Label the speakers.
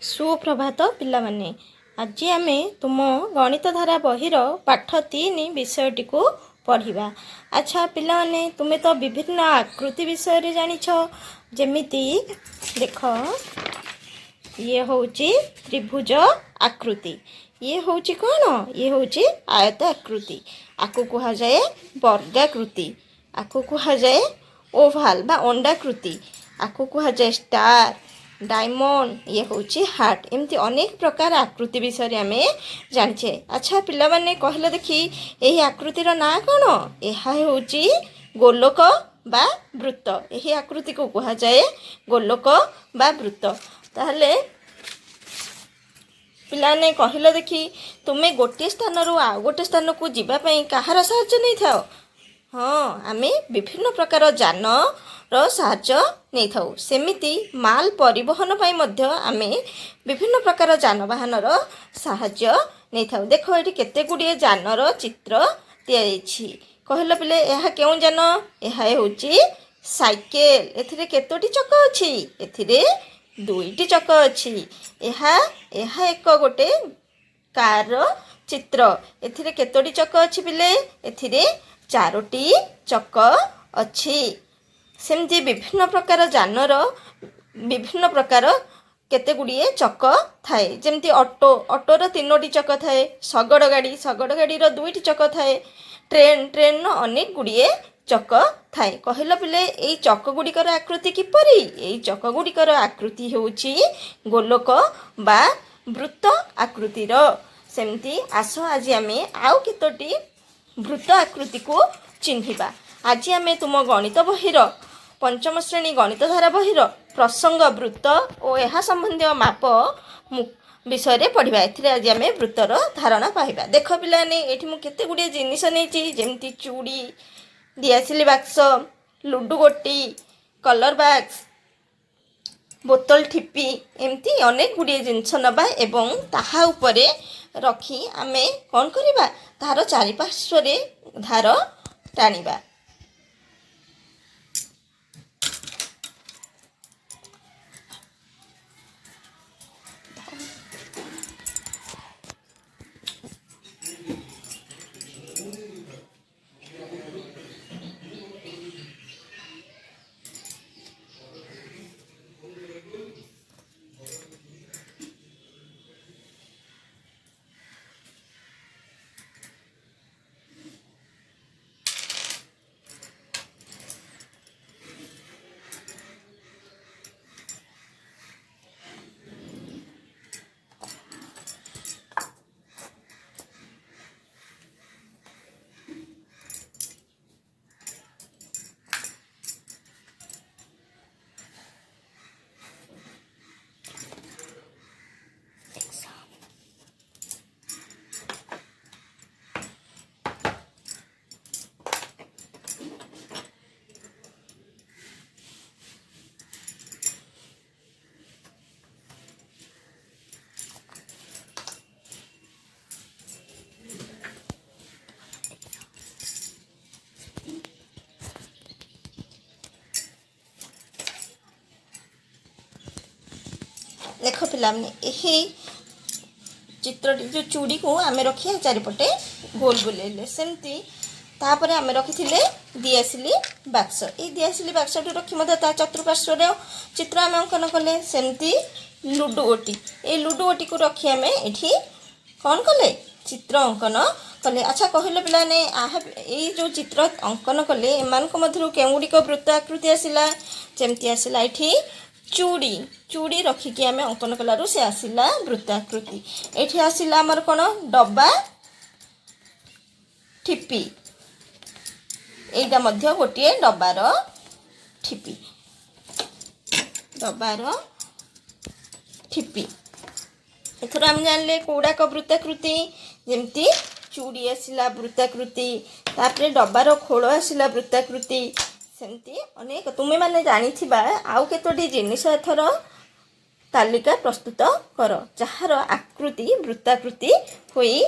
Speaker 1: सुप्रभात पिलामाने आज आम तुम गणित धारा बहिर पाठ 3 विषयटी को पढ़ा। अच्छा पिलामाने तुम्हें तो विभिन्न आकृति विषय जानिछ जेमिति देख ये हूँ त्रिभुज आकृति, ये हूँ कौन, ये हूँ आयत आकृति, आकु कह जाए वर्गाकृति, आकु कह जाए ओभाल बा अंडाकृति, आकु कह जाए स्टार, डायमंड, ये हूँ हार्ट, एमती अनेक प्रकार आकृति विषय आम जाचे। अच्छा पिला माने कहले देखी यही आकृतिर ना कौन, यह हूँ गोलोक बा वृत्त, यही आकृति को कह जाए गोलोक बा वृत्त। ताहले पिलाने कहले देखी तुम्हें गोटे स्थान रू आ गोटे स्थान को जीवाई कहार साहाय्य नहीं थाओ। हाँ आम विभिन्न प्रकार जान साहाय्य नहीं थाऊ, सेमिति माल परिवहन पाई मध्य आमे विभिन्न प्रकार जानवाहन साहाय्य नहीं थाऊ। देख ये केते गुड़िए जानर चित्र तैयारी कहल पिले यह क्यों जान, यह होची साइकेल, एथिरे केतोटी चक अच्छी, एथिरे दुईटी चक अच्छी, यह एक गोटे कार चित्र, एथिरे केतोटी चक अच्छी पिले, एथिरे चारोटी चक अच्छी। सेमती विभिन्न प्रकार जानर विभिन्न प्रकार केते गुड़िए चक थाए, जेमती ऑटो, ऑटोर 3टी चक थाए, शगड़ गाड़ीर 2टी चक थाए, ट्रेन अनेक गुड़िए चक थाए। कहल पिले यही चक गुड़िकर आकृति किपरि, यही चक गुड़िकर आकृति होउछि गोलोक बा वृत्त आकृतिर। सेमती आस आज आम आउ केतोटी वृत्त आकृति को चिन्हिबा। आज आम तुम गणित बहिर पंचम श्रेणी गणित धारा बहिर प्रसंग वृत्त और यह संबंधी माप विषय पढ़ा। आज आम वृत्तर धारणा पाइबा। देख पिलाने ये मुझे केते गुड़िए जिनिस नहीं, जमती चूड़ी, दिआसिली बाक्स, लुडु गोटी, कलर बाक्स, बोतल ठिपी, एमती अनेक गुड़िए जिनस नबा एवं ताहा उपरे रखी आमे कौन करिबा, तार चारिपार्श्वरे धार टाणिबा। देख पिलाने यही चित्रटी जो चूड़ी को आम रखिए चारिपटे गोल बुलेले, सेमती तापर आम रखी दिआसिली बाक्स, ये दिआसिली बाक्स रखी चतुर्पार्श्वर चित्र आम अंकन कले। सेमती लुडु गोटी, ये लुडु गोटी को रखी आम ये कौन कले चित्र अंकन कले। अच्छा कहले पिलाने ये जो चित्र अंकन कले एमान मध्य केगुड़िक वृत्त आकृति आसला, जमती आसला ये चूड़ी, चूड़ी रखिकी आम अंकन कलु से आसला वृत्ताकृति। ये आसला आमर कौन डब्बा ठिपी, यहाँ मध्य गोटे डब्बार ठिपी, डब्बार ठिपी। एथर आम जानले कौड़ाक वृत्ताकृति, जमती चूड़ी आसला वृत्ताकृति, तापर डब्बार खोल आसला वृत्ताकृति, सेमती अनेक तुम्हें माने जानिथिबा आउ केतोटी जिनिस एथर तालिका प्रस्तुत कर जहार आकृति वृत्ताकृति होई।